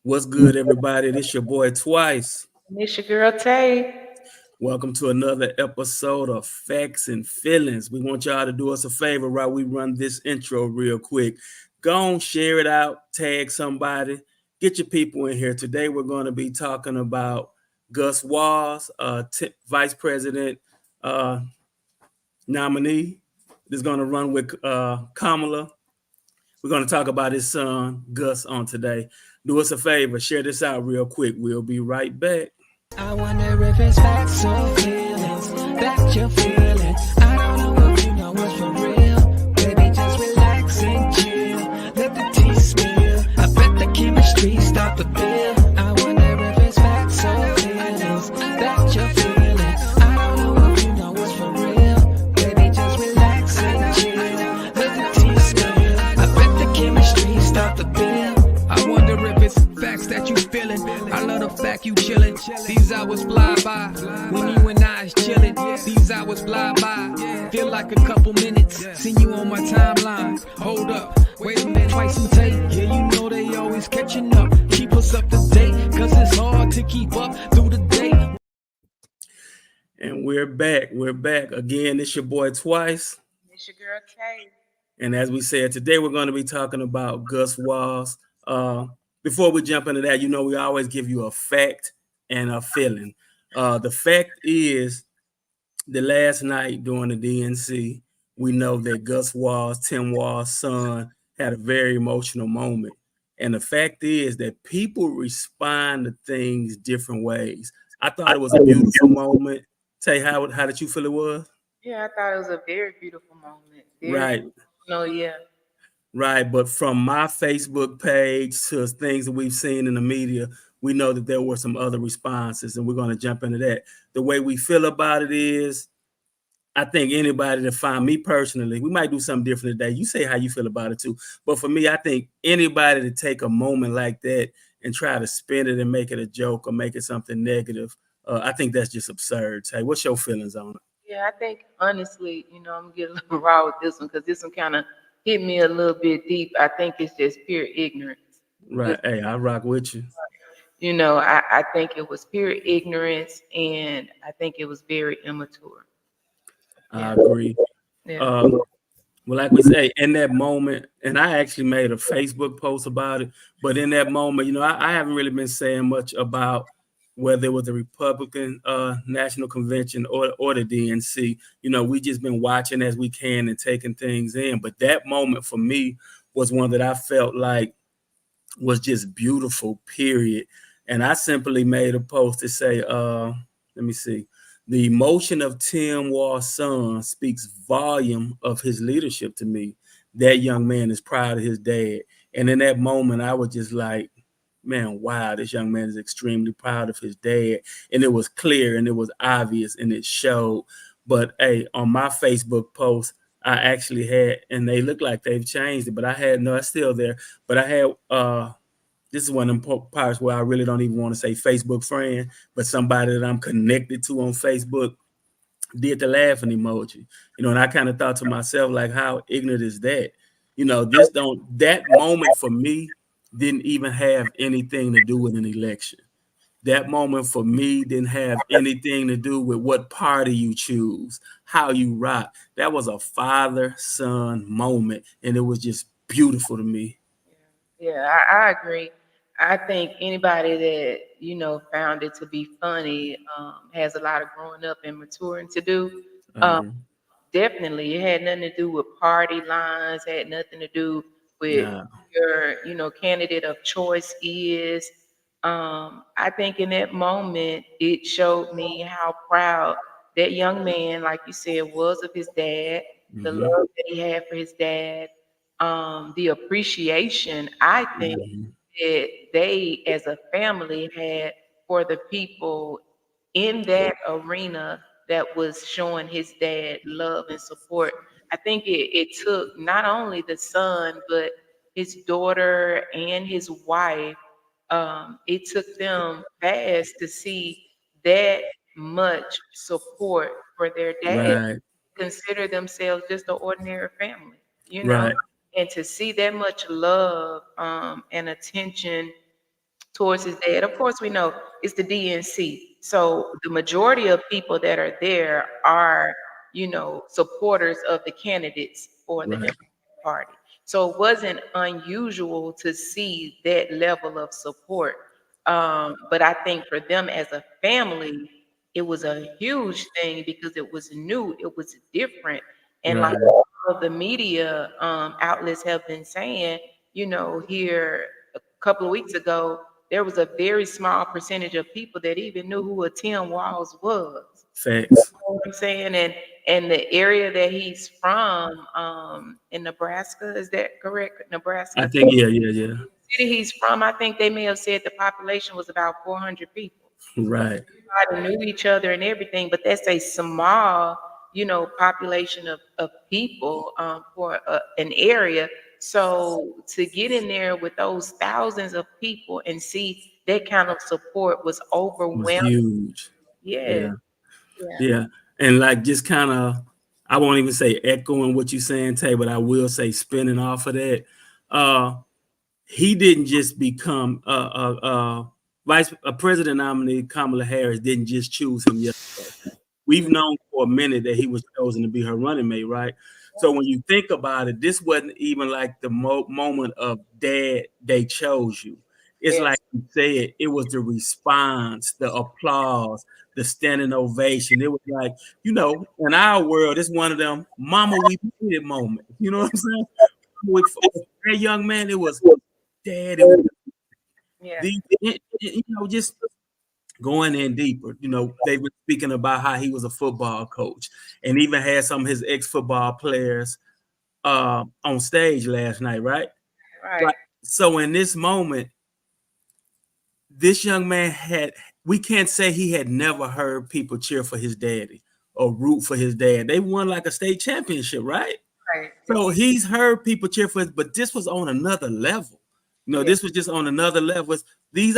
What's good, everybody? This your boy Twice. It's your girl Tay. Welcome to another episode of Facts and Feelings. We want y'all to do us a favor while we run this intro real quick. Go on, share it out, tag somebody, get your people in here. Today we're going to be talking about Guz Walz, Vice President uh, nominee. Is going to run with Kamala. We're going to talk about his son, Gus, on today. Do us a favor, share this out real quick. We'll be right back. I wonder if it's facts or feelings that you're feeling. I don't know if you know what's for real. Baby, just relax and chill. Let the tea spill. I bet the chemistry stop the bill. I wonder if it's facts or feelings that you're feeling. I don't know if you know what's for real. Baby, just relax and chill. Let the tea spill. I bet the chemistry stop the bill. I wonder if it's facts that you feeling. I love the fact you chillin'. These hours fly by when you and I is chillin'. These hours fly by, feel like a couple minutes. Seen you on my timeline. Hold up, wait a minute, twice and take. Yeah, you know they always catching up. Keep us up to date, cause it's hard to keep up through the day. And we're back. We're back again. It's your boy Twice. It's your girl Tay. And as we said, today we're going to be talking about Guz Walz. Before we jump into that, you know, we always give you a fact and a feeling. The fact is the last night during the DNC, we know that Guz Walz, Tim Walz's son, had a very emotional moment. And the fact is that people respond to things different ways. I thought it was a beautiful moment. Tay, how did you feel it was? Yeah, I thought it was a very beautiful moment. Right. No, yeah. Right, but from my Facebook page to things that we've seen in the media, we know that there were some other responses, and we're going to jump into that. The way we feel about it is, I think anybody to find me personally, we might do something different today. You say how you feel about it too, but for me, I think anybody to take a moment like that and try to spin it and make it a joke or make it something negative, I think that's just absurd. Hey, what's your feelings on it? Yeah, I think honestly, I'm getting a little raw with this one because this one kind of hit me a little bit deep. I think it's just pure ignorance. Right. Hey, I rock with you. I think it was pure ignorance, and I think it was very immature. I agree. Yeah. Well, like we say, in that moment, and I actually made a Facebook post about it, but in that moment, I haven't really been saying much about whether it was the Republican National Convention or the DNC. We just been watching as we can and taking things in. But that moment for me was one that I felt like was just beautiful, period. And I simply made a post to say, let me see. The emotion of Tim Walz's son speaks volume of his leadership to me. That young man is proud of his dad. And in that moment, I was just like, man, wow, this young man is extremely proud of his dad. And it was clear and it was obvious and it showed. But hey, on my Facebook post, I actually had, and they look like they've changed it, but I had, no, it's still there. But I had, this is one of them parts where I really don't even want to say Facebook friend, but somebody that I'm connected to on Facebook did the laughing emoji, and I kind of thought to myself, like, how ignorant is that? That moment for me didn't even have anything to do with an election. That moment for me didn't have anything to do with what party you choose, how you rock. That was a father-son moment, and it was just beautiful to me. Yeah, I agree. I think anybody that found it to be funny has a lot of growing up and maturing to do. Um, Definitely, it had nothing to do with party lines. Had nothing to do with Nah, your candidate of choice is. I think in that moment, it showed me how proud that young man, like you said, was of his dad, the mhm, love that he had for his dad, the appreciation I think mhm. that they as a family had for the people in that arena that was showing his dad love and support. I think it took not only the son, but his daughter and his wife. It took them fast to see that much support for their dad, Right, consider themselves just an ordinary family, right. and to see that much love and attention towards his dad. Of course, we know it's the DNC. So the majority of people that are there are, supporters of the candidates for the Right. Democratic Party. So it wasn't unusual to see that level of support. But I think for them as a family, it was a huge thing because it was new, it was different. And like Right. all of the media outlets have been saying, here a couple of weeks ago, there was a very small percentage of people that even knew who a Tim Walz was. You Facts. know what I'm saying? And the area that he's from, in Nebraska, is that correct? I Nebraska. think, yeah. City he's from, I think they may have said the population was about 400 people. Right. Everybody knew each other and everything, but that's a small, population of people for an area. So to get in there with those thousands of people and see that kind of support was It was overwhelming. huge. Yeah, Yeah. yeah, Yeah. And like just kind of, I won't even say echoing what you're saying, Tay, but I will say spinning off of that. Uh, he didn't just become vice a president nominee. Kamala Harris didn't just choose him yesterday. We've known for a minute that he was chosen to be her running mate, right? So when you think about it, this wasn't even like the moment of dad, they chose you. It's like yes, you said, it was the response, the applause, the standing ovation. It was like, in our world, it's one of them mama we made it moment. You know what I'm saying? For that young man, it was dad, it was yeah, just going in deeper. They were speaking about how he was a football coach and even had some of his ex-football players on stage last night, right? right, Right. So in this moment, this young man we can't say he had never heard people cheer for his daddy or root for his dad. They won like a state championship, right? right. So he's heard people cheer for his, but this was on another level. Yeah, This was just on another level. These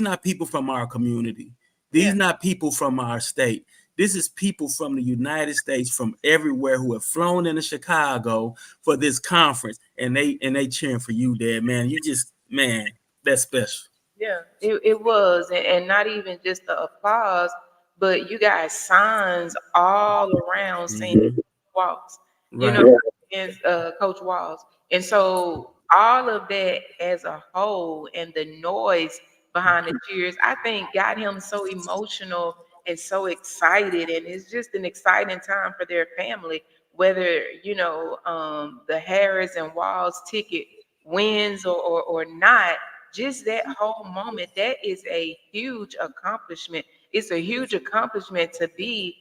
not people from our community. yeah. These not people from our state. This is people from the United States, from everywhere, who have flown into Chicago for this conference, and they cheering for you, Dad. Man, that's special. Yeah, it was, and not even just the applause, but you got signs all around saying Mhm. Walls, Right. and Coach Walls, and so all of that as a whole, and the noise behind the cheers, I think got him so emotional and so excited, and it's just an exciting time for their family, whether the Harris and Walls ticket wins or not, just that whole moment, that is a huge accomplishment. It's a huge accomplishment to be,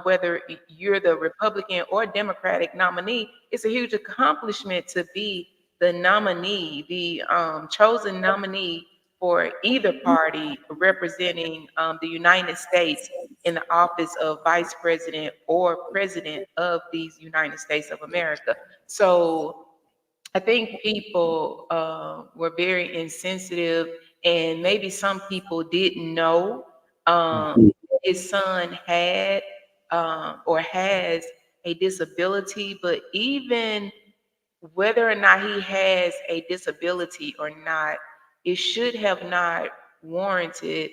whether you're the Republican or Democratic nominee, it's a huge accomplishment to be the nominee, the chosen nominee for either party representing the United States in the office of vice president or president of these United States of America. So I think people were very insensitive, and maybe some people didn't know his son had or has a disability. But even whether or not he has a disability or not, it should have not warranted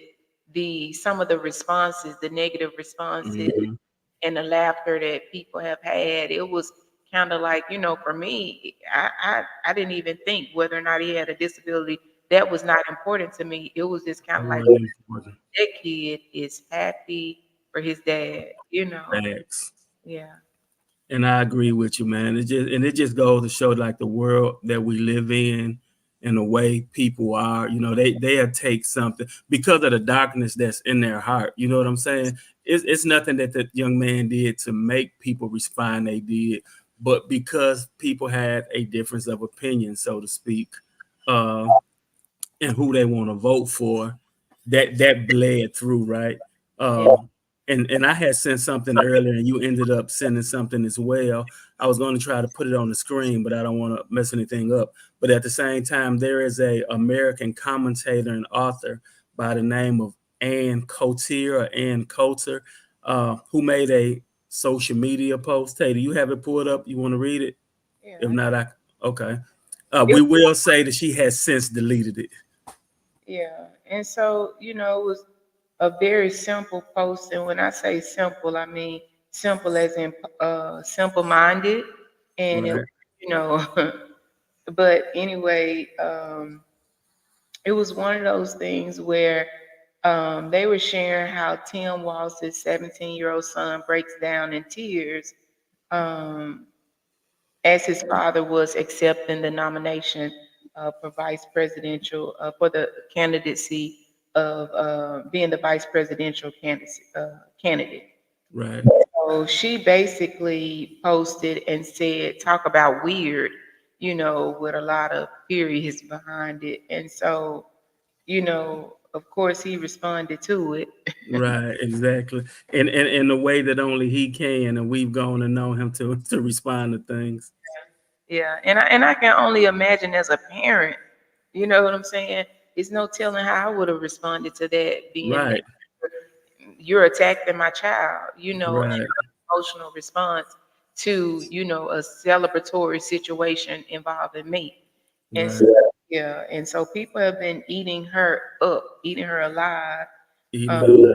the some of the responses, the negative responses Mhm. and the laughter that people have had. It was kind of like, for me, I didn't even think whether or not he had a disability. That was not important to me. It was just kind That of like wasn't important. that kid is happy for his dad. Facts. Yeah. And I agree with you, man. It just goes to show like the world that we live in and the way people are. They'll take something because of the darkness that's in their heart. You know what I'm saying? It's nothing that the young man did to make people respond. They did, but because people had a difference of opinion, so to speak, uh, and who they want to vote for, that bled through, right? Yeah. And I had sent something earlier, and you ended up sending something as well. I was going to try to put it on the screen, but I don't want to mess anything up. But at the same time, there is a American commentator and author by the name of Ann Coulter, who made a social media post. Hey, do you have it pulled up? You want to read it? Yeah. If not, okay. We will say that she has since deleted it. Yeah. And so, it was a very simple post. And when I say simple, I mean simple as in simple minded. And it, Right, you know, but anyway, it was one of those things where they were sharing how Tim Walz's 17-year-old son breaks down in tears um, as his father was accepting the nomination for vice presidential for the candidacy of being the vice presidential candidate. right, So she basically posted and said, "Talk about weird," with a lot of periods behind it. And so, of course, he responded to it. right, exactly. And in a way that only he can, and we've gone to know him to respond to things. Yeah, and I can only imagine as a parent, you know what I'm saying? It's no telling how I would have responded to that, being that Right, you're attacking my child, and right, your emotional response to, a celebratory situation involving me. And right. so, yeah, and so people have been eating her up, eating her alive. Eating Um, her alive.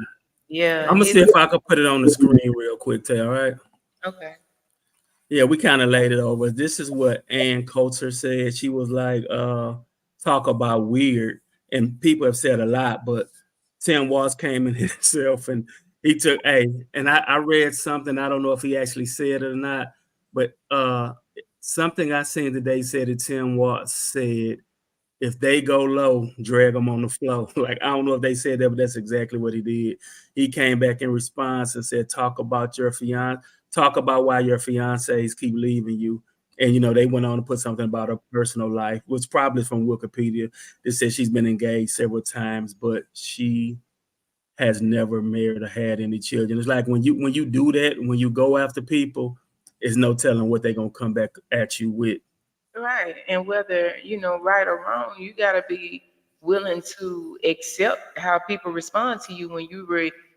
yeah, I'm gonna his see if I can put it on the screen real quick, Tay. All right. okay. Yeah, we kind of laid it over. This is what Ann Coulter said. She was like, talk about weird. And people have said a lot, but Tim Walz came in himself and he took and I read something. I don't know if he actually said it or not, but something I seen today said that Tim Walz said, if they go low, drag them on the floor. Like, I don't know if they said that, but that's exactly what he did. He came back in response and said, talk about your fiance, talk about why your fiancés keep leaving you. And, they went on to put something about her personal life, which probably from Wikipedia. It says she's been engaged several times, but she has never married or had any children. It's like when you do that, when you go after people, it's no telling what they're gonna come back at you with. Right. And whether, right or wrong, you got to be willing to accept how people respond to you when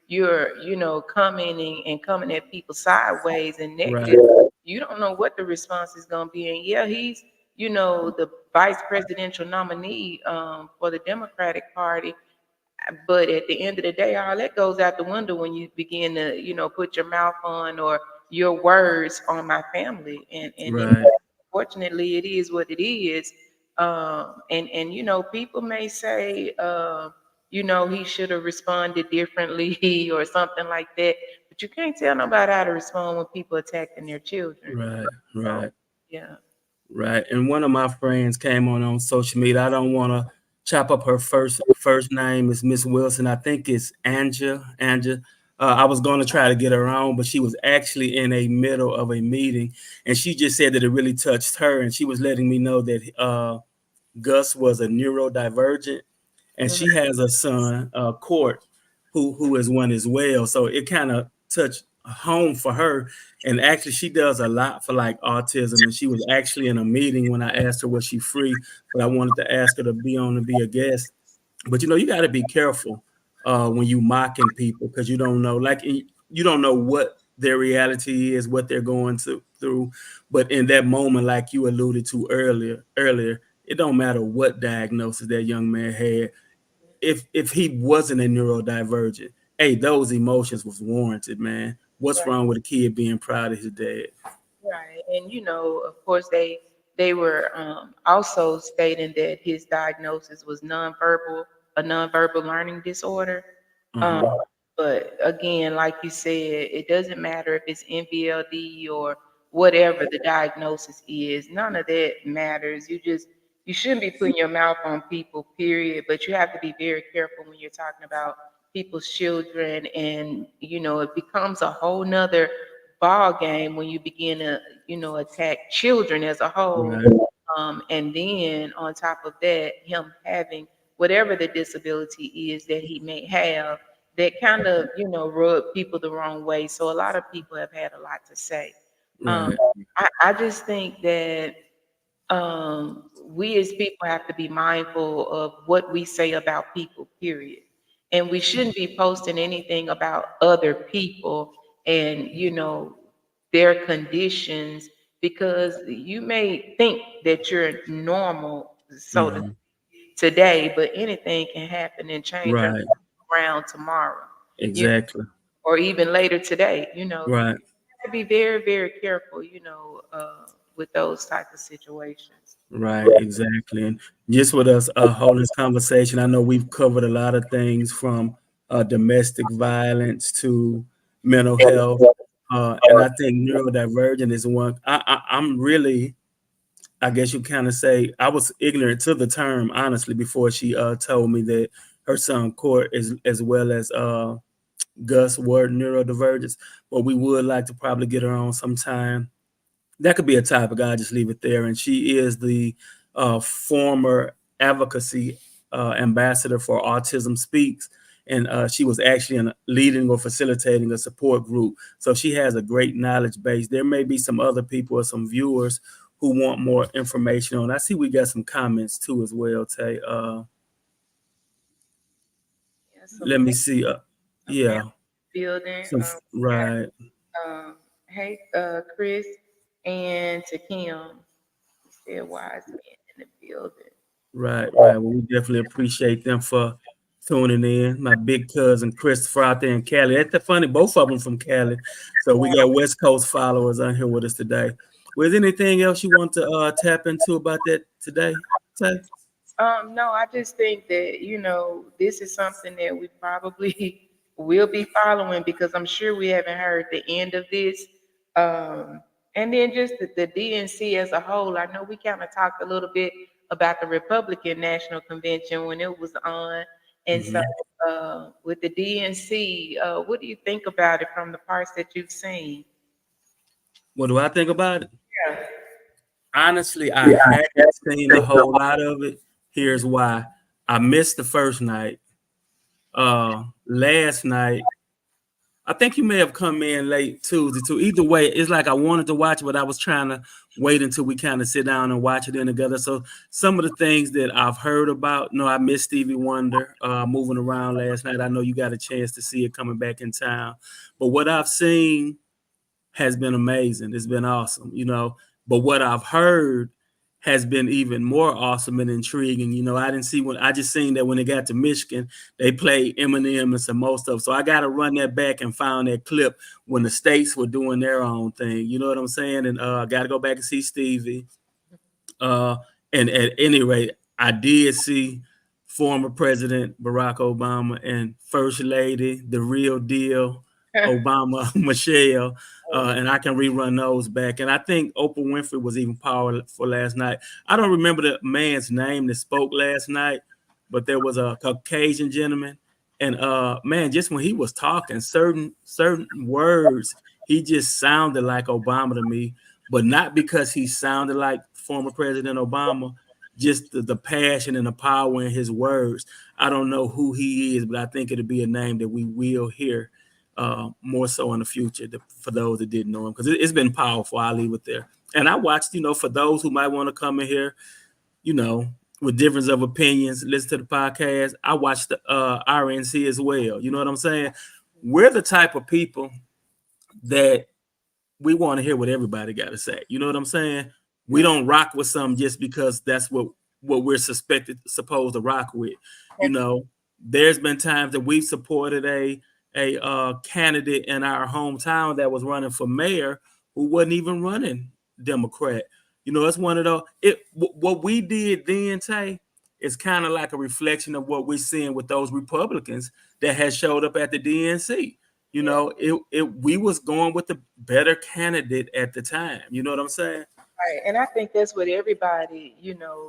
you're, commenting and coming at people sideways and Right, negative. You don't know what the response is going to be. And yeah, he's, the vice presidential nominee for the Democratic Party. But at the end of the day, all that goes out the window when you begin to, put your mouth on or your words on my family. And right, unfortunately, it is what it is. And people may say, he should have responded differently or something like that. But you can't tell nobody how to respond when people attacking their children. right, So right. yeah, Right. And one of my friends came on social media. I don't want to chop up her first name is Miss Wilson. I think it's Anja. Anja. I was going to try to get her on, but she was actually in a middle of a meeting, and she just said that it really touched her, and she was letting me know that Gus was a neurodivergent, and mhm, she has a son, Court, who is one as well. So it kind of touched home for her. And actually, she does a lot for like autism. And she was actually in a meeting when I asked her was she free, but I wanted to ask her to be on and be a guest. But you got to be careful when you mocking people because you don't know, like you don't know what their reality is, what they're going through. But in that moment, like you alluded to earlier, it don't matter what diagnosis that young man had. If he wasn't a neurodivergent, hey, those emotions was warranted, man. What's right. wrong with a kid being proud of his dad? Right. And of course they were also stating that his diagnosis was a nonverbal learning disorder. Um, Uh-huh. but again, like you said, it doesn't matter if it's NVLD or whatever the diagnosis is. None of that matters. You shouldn't be putting your mouth on people, period. But you have to be very careful when you're talking about people's children, and it becomes a whole nother ball game when you begin to attack children as a whole. Right, And then on top of that, him having whatever the disability is that he may have, that kind of rub people the wrong way. So a lot of people have had a lot to say. um, right, I just think that we as people have to be mindful of what we say about people, period. And we shouldn't be posting anything about other people and, their conditions, because you may think that you're normal, so to mhm, today, but anything can happen and change Right. around tomorrow, you Exactly. or even later today. You know, you Right. have to be very, very careful. With those type of situations. Right, exactly. And just with us holding this conversation, I know we've covered a lot of things from domestic violence to mental health. And I think neurodivergent is one. I'm really, I guess you kind of say, I was ignorant to the term, honestly, before she told me that her son Court is as well as Gus were neurodivergence. But we would like to probably get her on sometime. That could be a topic. I'll just leave it there. And she is the former advocacy ambassador for Autism Speaks. And she was actually leading or facilitating a support group. So she has a great knowledge base. There may be some other people or some viewers who want more information on. I see we got some comments too as well, Tay. Yeah, Let me see. a family Yeah. building. Some, right. Hey, Chris, and to Kim, he said wise men in the building. Right, right. Well, we definitely appreciate them for tuning in. My big cousin Christopher out there in Cali. That's the funny, both of them from Cali. So we got West Coast followers on here with us today. Was anything else you want to tap into about that today, Tay? No, I just think that, this is something that we probably will be following because I'm sure we haven't heard the end of this. And then just the DNC as a whole, I know we kind of talked a little bit about the Republican National Convention when it was on. And so Mhm. with the DNC, what do you think about it from the parts that you've seen? What do I think about it? Yeah. Honestly, I haven't seen a whole lot of it. Here's why. I missed the first night. Last night, I think you may have come in late Tuesday too. Either way, it's like I wanted to watch it, but I was trying to wait until we kind of sit down and watch it in together. So some of the things that I've heard about, I missed Stevie Wonder moving around last night. I know you got a chance to see it coming back in town. But what I've seen has been amazing. It's been awesome. But what I've heard has been even more awesome and intriguing. I didn't see I just seen that when they got to Michigan, they played Eminem and some more stuff. So I got to run that back and find that clip when the states were doing their own thing. You know what I'm saying? And I got to go back and see Stevie. Uh, and at any rate, I did see former President Barack Obama and First Lady, the real deal, Obama, Michelle, and I can rerun those back. And I think Oprah Winfrey was even powerful last night. I don't remember the man's name that spoke last night, but there was a Caucasian gentleman. And man, just when he was talking, certain words, he just sounded like Obama to me, but not because he sounded like former President Obama, just the passion and the power in his words. I don't know who he is, but I think it'll be a name that we will hear more so in the future for those that didn't know him, because it's been powerful. I'll leave it there. And I watched, for those who might want to come in here, with difference of opinions, listen to the podcast. I watched the RNC as well. You know what I'm saying? We're the type of people that we want to hear what everybody got to say. You know what I'm saying? We don't rock with something just because that's what we're supposed to rock with. There's been times that we've supported a candidate in our hometown that was running for mayor who wasn't even running Democrat. It's one of those. What we did then, Tay, is kind of like a reflection of what we're seeing with those Republicans that has showed up at the DNC. We was going with the better candidate at the time. You know what I'm saying? Right. And I think that's what everybody,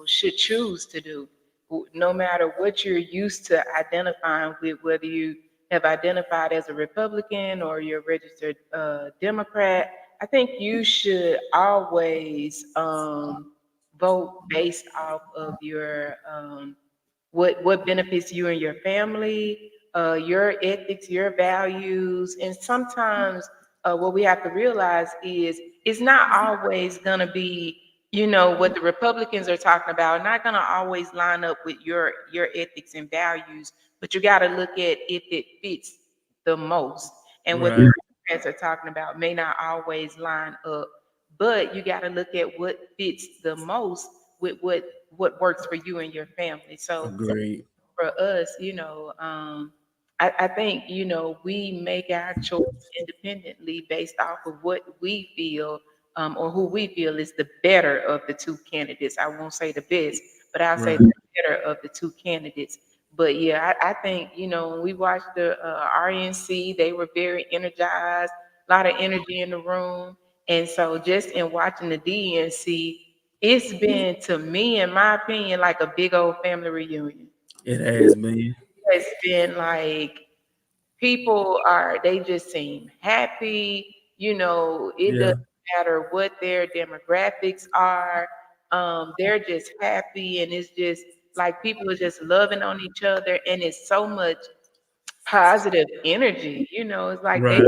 should choose to do. No matter what you're used to identifying with, whether you have identified as a Republican or you're a registered Democrat, I think you should always vote based off of your what benefits you and your family, your ethics, your values. And sometimes what we have to realize is it's not always going to be, what the Republicans are talking about, not going to always line up with your ethics and values, but you got to look at if it fits the most. And what Right. the Democrats are talking about may not always line up, but you got to look at what fits the most with what works for you and your family. So Agreed. for us, I think, we make our choice independently based off of what we feel, or who we feel is the better of the two candidates. I won't say the best, but I'll say Right. the better of the two candidates. But yeah, I think, when we watched the RNC, they were very energized, a lot of energy in the room. And so just in watching the DNC, it's been, to me, in my opinion, like a big old family reunion. It has been. It's been like they just seem happy. It Yeah. doesn't matter what their demographics are. They're just happy, and it's just like people are just loving on each other, and it's so much positive energy. It's like Right.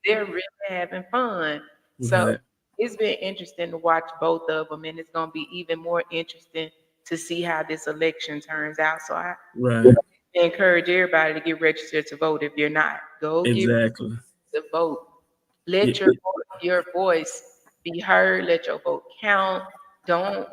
they're really having fun. So Right. it's been interesting to watch both of them, and it's going to be even more interesting to see how this election turns out. So I Right. encourage everybody to get registered to vote. If you're not, go get Exactly. the vote. Yeah. Let your voice be heard. Let your vote count. Don't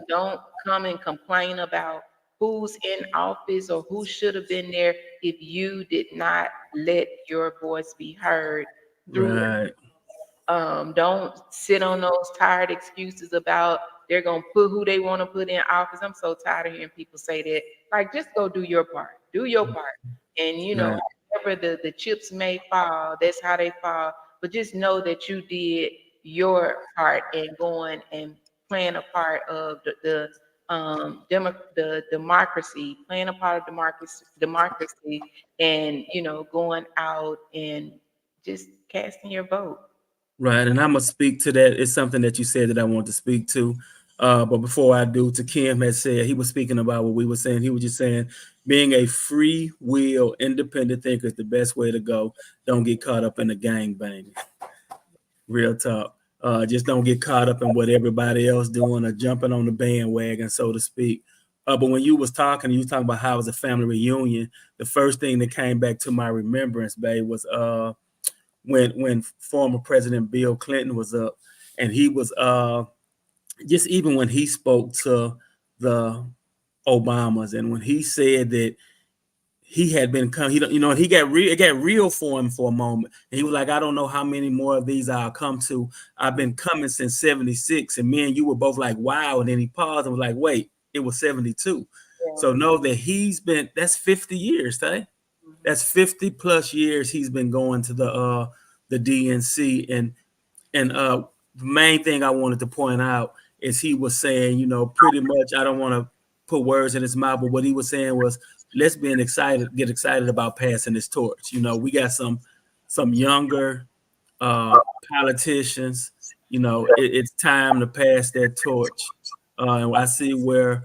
come and complain about who's in office or who should have been there if you did not let your voice be heard through. Right. Don't sit on those tired excuses about they're gonna put who they want to put in office. I'm so tired of hearing people say that. Like, just go do your part. Do your part. And Right. however the chips may fall, that's how they fall. But just know that you did your part in going and playing a part of the democracy, playing a part of democracy, and going out and just casting your vote. Right. And I'm gonna speak to that. It's something that you said that I want to speak to. But before I do, to Kim had said he was speaking about what we were saying. He was just saying being a free will, independent thinker is the best way to go. Don't get caught up in the gang banging. Real talk. Just don't get caught up in what everybody else doing or jumping on the bandwagon, so to speak. But when you was talking about how it was a family reunion. The first thing that came back to my remembrance, babe, was when former President Bill Clinton was up, and he was just even when he spoke to the Obamas, and when he said that he had been come, and he got real. It got real for him for a moment. And he was like, "I don't know how many more of these I'll come to. I've been coming since '76." And me and you were both like, "Wow!" And then he paused and was like, "Wait, it was '72." Yeah. So know that that's 50 years, right? That's 50 plus years he's been going to the DNC. And the main thing I wanted to point out is he was saying, pretty much, I don't want to put words in his mouth, but what he was saying was, let's get excited about passing this torch. We got some younger politicians. It's time to pass that torch. And I see where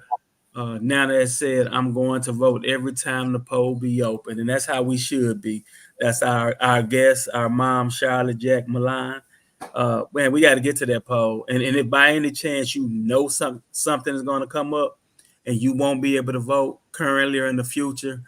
now that said, I'm going to vote every time the poll be open, and that's how we should be. That's our guest, our mom, Charlotte Jack Milan. Man, we got to get to that poll, and if by any chance something is going to come up, and you won't be able to vote currently or in the future,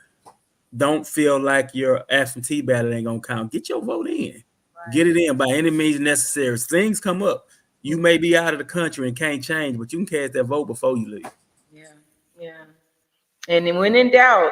don't feel like your absentee ballot ain't gonna count. Get your vote in. Right. Get it in by any means necessary. Things come up. You may be out of the country and can't change, but you can cast that vote before you leave. Yeah, yeah. And then when in doubt,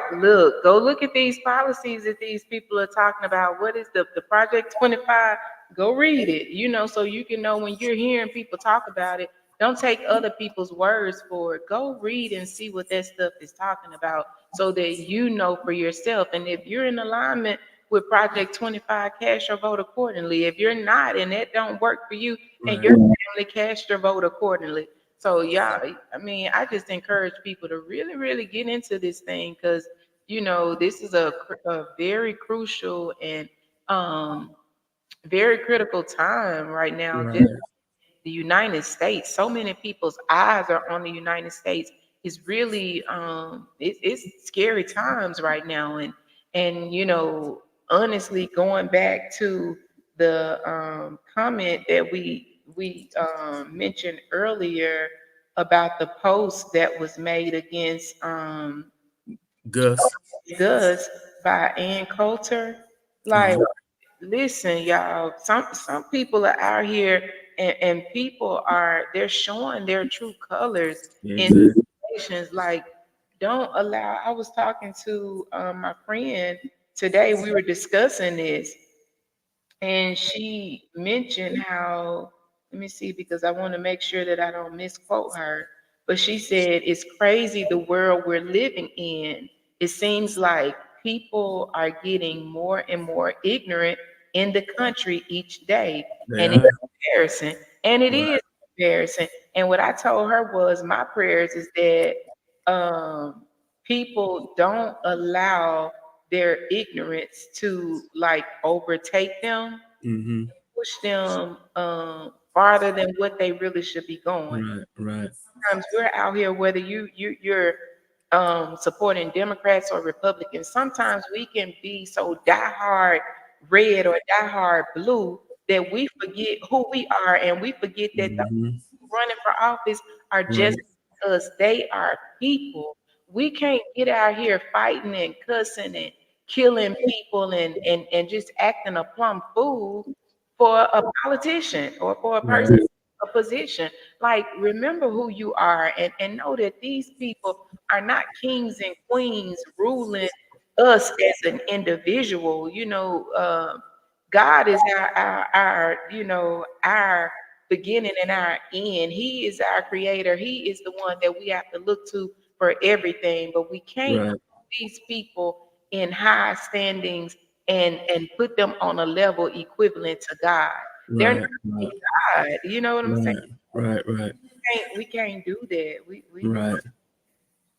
go look at these policies that these people are talking about. What is the Project 25? Go read it, so you can know when you're hearing people talk about it. Don't take other people's words for it. Go read and see what that stuff is talking about so that you know for yourself. And if you're in alignment with Project 25, cast your vote accordingly. If you're not and that don't work for you and your family, cast your vote accordingly. So y'all, I just encourage people to really, really get into this thing because this is a very crucial and very critical time right now. Right. Just the United States. So many people's eyes are on the United States. It's really it's scary times right now, and honestly, going back to the comment that we mentioned earlier about the post that was made against Gus. Gus by Ann Coulter. Like, listen, y'all, some people are out here and people they're showing their true colors in Exactly. situations. Like, don't allow. I was talking to my friend today. We were discussing this, and she mentioned how, let me see, because I want to make sure that I don't misquote her, but she said, it's crazy the world we're living in. It seems like people are getting more and more ignorant in the country each day. They And it's are. embarrassing. And it Right. is embarrassing. And what I told her was my prayers is that people don't allow their ignorance to like overtake them, Mm-hmm. push them farther than what they really should be going. Right. Right. Sometimes we're out here, whether you're supporting Democrats or Republicans. Sometimes we can be so diehard red or diehard blue that we forget who we are, and we forget that the Mm-hmm. running for office are just Right. because they are people. We can't get out here fighting and cussing and killing people and just acting a plumb fool for a politician or for a person Right. in a position. Like, remember who you are, and know that these people are not kings and queens ruling us as an individual. God is our our beginning and our end. He is our creator. He is the one that we have to look to for everything. But we can't Right. put these people in high standings and put them on a level equivalent to God. They're not Right. Right. God. You know what I'm saying? Right. Right. Right. We can't do that. We Right.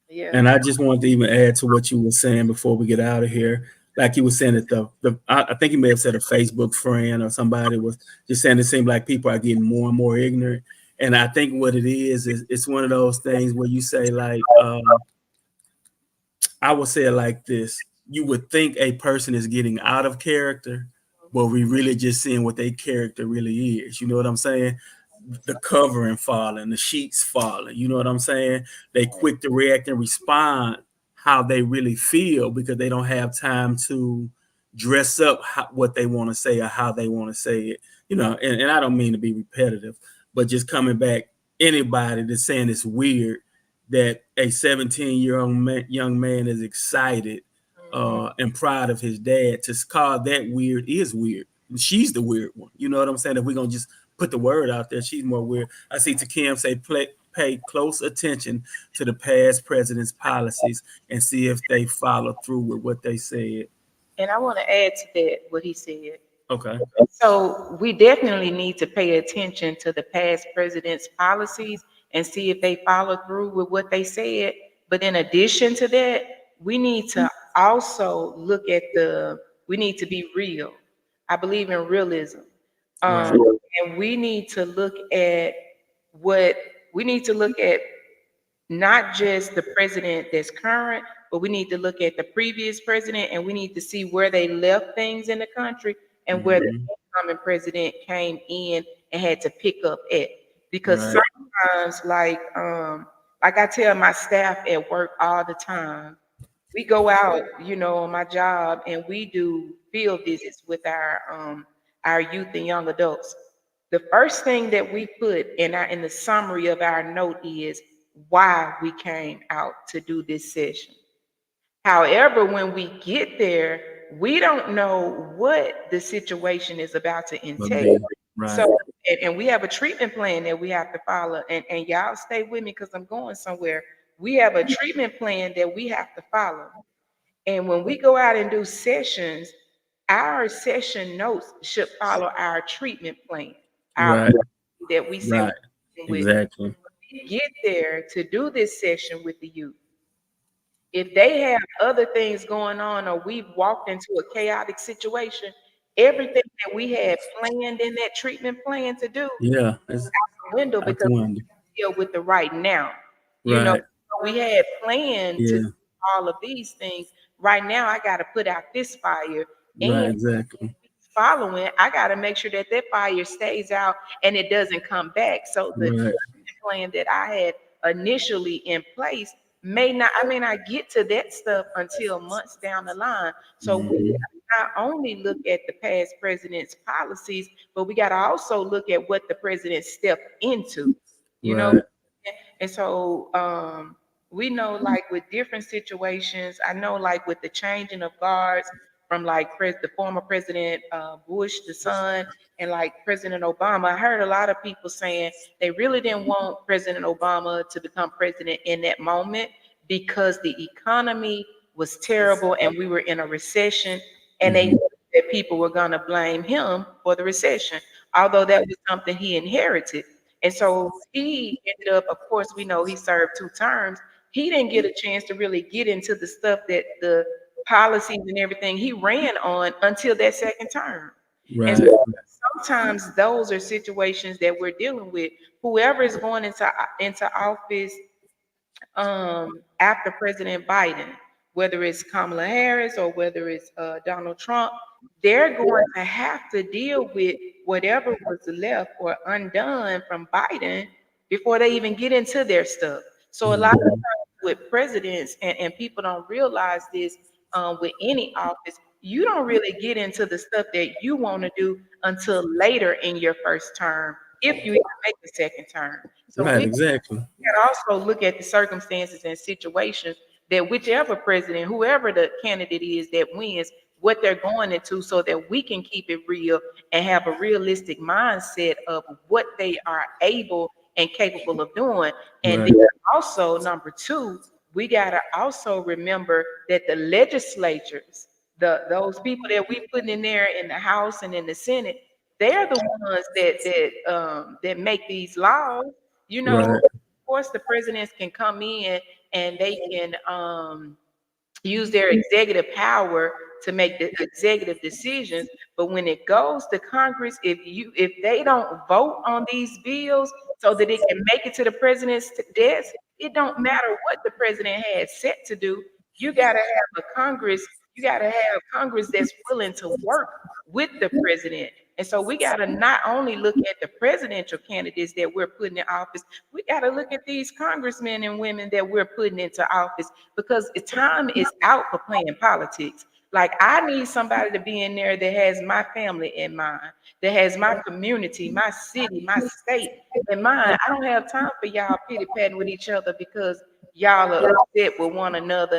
yeah. And I just wanted to even add to what you were saying before we get out of here. Like you were saying that I think you may have said a Facebook friend or somebody was just saying it seemed like people are getting more and more ignorant. And I think what it is it's one of those things where you say like I would say it like this. You would think a person is getting out of character, but we really just seeing what their character really is. You know what I'm saying? The covering falling, the sheets falling. You know what I'm saying? They quick to react and respond how they really feel because they don't have time to dress up what they want to say or how they want to say it. And I don't mean to be repetitive, but just coming back, anybody that's saying it's weird that a 17-year-old young man is excited Mhm. and proud of his dad, to call that weird is weird. She's the weird one. You know what I'm saying? If we're going to just put the word out there, she's more weird. I see Takim say, pay close attention to the past president's policies and see if they follow through with what they said. And I want to add to that what he said. Okay. So we definitely need to pay attention to the past president's policies and see if they follow through with what they said. But in addition to that, we need to also look at we need to be real. I believe in realism. Right. And we need to look at what we need to look at not just the president that's current, but we need to look at the previous president and we need to see where they left things in the country and where the Mm-hmm. incoming president came in and had to pick up at. Because Right. sometimes, like I tell my staff at work all the time, we go out, on my job and we do field visits with our youth and young adults. The first thing that we put in the summary of our note is why we came out to do this session. However, when we get there, we don't know what the situation is about to But entail. be right. So, and we have a treatment plan that we have to follow. And y'all stay with me because I'm going somewhere. We have a treatment plan that we have to follow. And when we go out and do sessions, our session notes should follow our treatment plan, our Right. that we said Right. we're with. Exactly. We get there to do this session with the youth. If they have other things going on or we've walked into a chaotic situation, everything that we had planned in that treatment plan to do Yeah. It's window out the because window. we deal with the right now. You know, Right. so we had planned to do Yeah. all of these things. Right now, I got to put out this fire, Right. and Exactly. following, I got to make sure that that fire stays out and it doesn't come back. So the Right. plan that I had initially in place I may not get to that stuff until months down the line. So we Mm-hmm. not only look at the past president's policies, but we got to also look at what the president stepped into, you know. Right. And so we know like with different situations, I know like with the changing of guards from like the former President Bush, the son, and like President Obama, I heard a lot of people saying they really didn't want President Obama to become president in that moment because the economy was terrible and we were in a recession, and they Mhm. knew that people were going to blame him for the recession, although that was something he inherited. And so he ended up, of course, we know he served 2 terms. He didn't get a chance to really get into the stuff that the policies and everything he ran on until that second term. And Right. so sometimes those are situations that we're dealing with. Whoever is going into office after President Biden, whether it's Kamala Harris or whether it's Donald Trump, they're going to have to deal with whatever was left or undone from Biden before they even get into their stuff. So a lot of Mhm. times with presidents, and people don't realize this with any office, you don't really get into the stuff that you want to do until later in your first term, if you even make the second term. So Right. we Exactly. can also look at the circumstances and situations that whichever president, whoever the candidate is that wins, what they're going into, so that we can keep it real and have a realistic mindset of what they are able and capable of doing. And Right. then also, number two, we got to also remember that the legislatures, those people that we put in there in the House and in the Senate, they're the ones that make these laws. You know, Right. of course, the presidents can come in and they can use their executive power to make the executive decisions. But when it goes to Congress, if they don't vote on these bills so that it can make it to the president's desk, it don't matter what the president had set to do. You got to have a Congress. You got to have Congress that's willing to work with the president. And so we got to not only look at the presidential candidates that we're putting in office, we got to look at these congressmen and women that we're putting into office, because the time is out for playing politics. Like, I need somebody to be in there that has my family in mind, that has my community, my city, my state in mind. I don't have time for y'all pity patting with each other because y'all are upset with one another,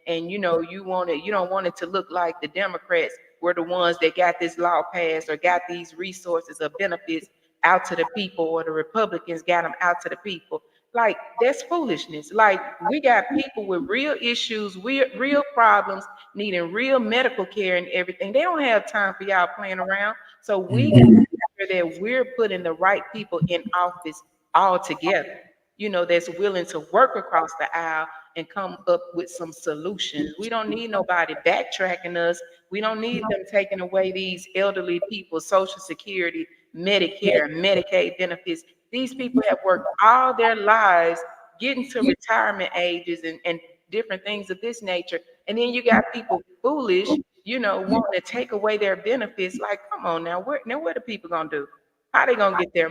and you don't want it to look like the Democrats were the ones that got this law passed or got these resources or benefits out to the people, or the Republicans got them out to the people. Like, that's foolishness. Like, we got people with real issues, real problems, needing real medical care and everything. They don't have time for y'all playing around. So we got to Mhm. make sure that we're putting the right people in office all together, that's willing to work across the aisle and come up with some solutions. We don't need nobody backtracking us. We don't need them taking away these elderly people's Social Security, Medicare, Medicaid benefits. These people have worked all their lives getting to retirement ages and different things of this nature. And then you got people foolish, wanting to take away their benefits. Like, come on now, what are people gonna do? How they gonna get their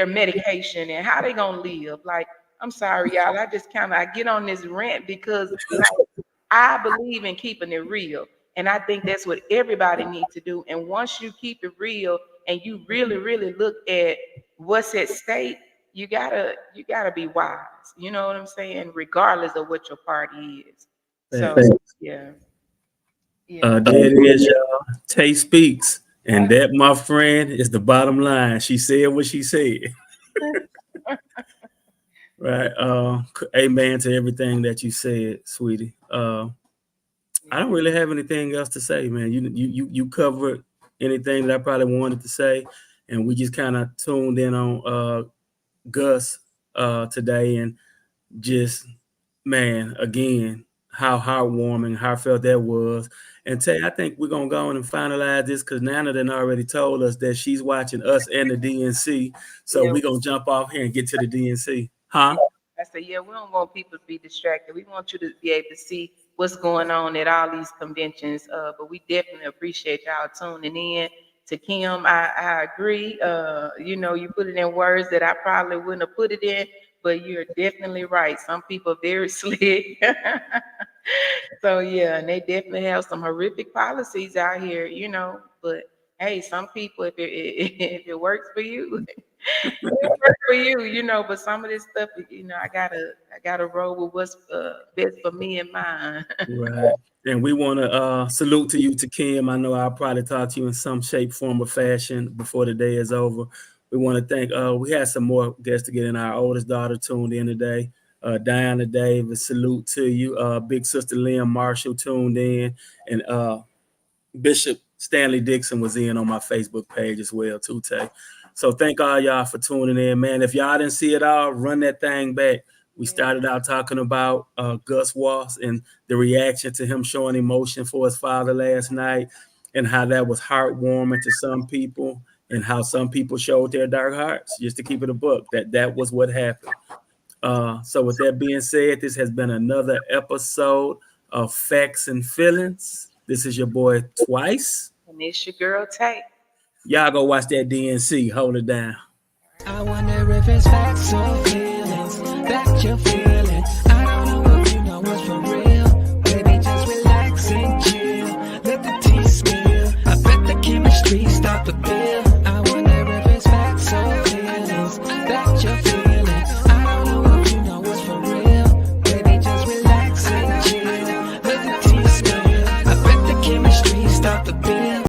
medication, and how they gonna live? Like, I'm sorry, y'all. I get on this rant because, like, I believe in keeping it real. And I think that's what everybody needs to do. And once you keep it real and you really, really look at what's at stake, you gotta be wise. You know what I'm saying? Regardless of what your party is. So Thanks. yeah, yeah. There it is, y'all. Tay speaks, and that, my friend, is the bottom line. She said what she said. Right. Amen to everything that you said, sweetie. I don't really have anything else to say, man. You covered anything that I probably wanted to say, and we just kind of tuned in on Gus today, and just, man, again, how heartwarming, heartfelt that was. And Tay, I think we're gonna go on and finalize this because Nana done already told us that she's watching us and the DNC. So Yeah, we're gonna jump off here and get to the DNC. Huh? I said, yeah, we don't want people to be distracted. We want you to be able to see what's going on at all these conventions. But we definitely appreciate y'all tuning in. To Kim, I agree. You put it in words that I probably wouldn't have put it in, but you're definitely right. Some people are very slick. So yeah, and they definitely have some horrific policies out here, but hey, some people, if it if it works for you, it works for you, you know. But some of this stuff, you know, I gotta roll with what's best for me and mine. Right. And we want to salute to you, to Kim. I know I'll probably talk to you in some shape, form, or fashion before the day is over. We want to thank, we had some more guests to get in. Our oldest daughter tuned in today. Diana Davis, salute to you. Big sister Liam Marshall tuned in. And Bishop Stanley Dixon was in on my Facebook page as well, too, Tay. So thank all y'all for tuning in, man. If y'all didn't see it all, run that thing back. We started out talking about Guz Walz and the reaction to him showing emotion for his father last night, and how that was heartwarming to some people, and how some people showed their dark hearts. Just to keep it a book, that was what happened. So with that being said, this has been another episode of Facts and Feelings. This is your boy Twice. And it's your girl Tay. Y'all go watch that DNC. Hold it down. I wonder if it's facts or